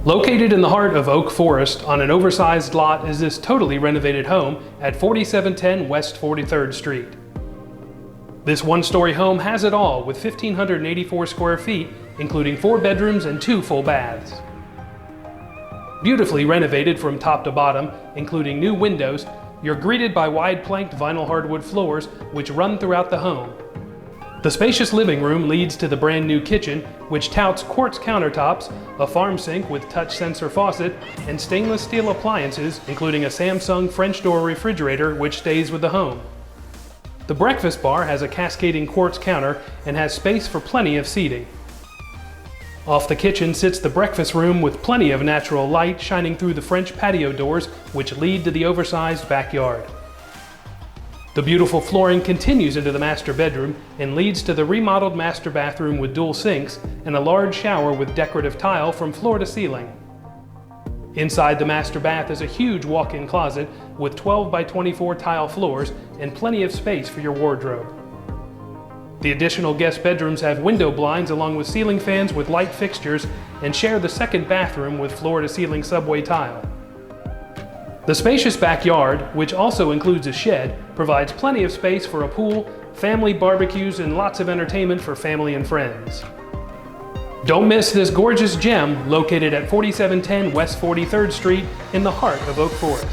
Located in the heart of Oak Forest on an oversized lot is this totally renovated home at 4710 West 43rd Street. This one-story home has it all with 1,584 square feet, including 4 bedrooms and 2 full baths. Beautifully renovated from top to bottom, including new windows, you're greeted by wide planked vinyl hardwood floors which run throughout the home. The spacious living room leads to the brand new kitchen, which touts quartz countertops, a farm sink with touch sensor faucet, and stainless steel appliances, including a Samsung French door refrigerator which stays with the home. The breakfast bar has a cascading quartz counter and has space for plenty of seating. Off the kitchen sits the breakfast room with plenty of natural light shining through the French patio doors which lead to the oversized backyard. The beautiful flooring continues into the master bedroom and leads to the remodeled master bathroom with dual sinks and a large shower with decorative tile from floor to ceiling. Inside the master bath is a huge walk-in closet with 12 by 24 tile floors and plenty of space for your wardrobe. The additional guest bedrooms have window blinds along with ceiling fans with light fixtures and share the second bathroom with floor-to-ceiling subway tile. The spacious backyard, which also includes a shed, provides plenty of space for a pool, family barbecues, and lots of entertainment for family and friends. Don't miss this gorgeous gem located at 4710 West 43rd Street in the heart of Oak Forest.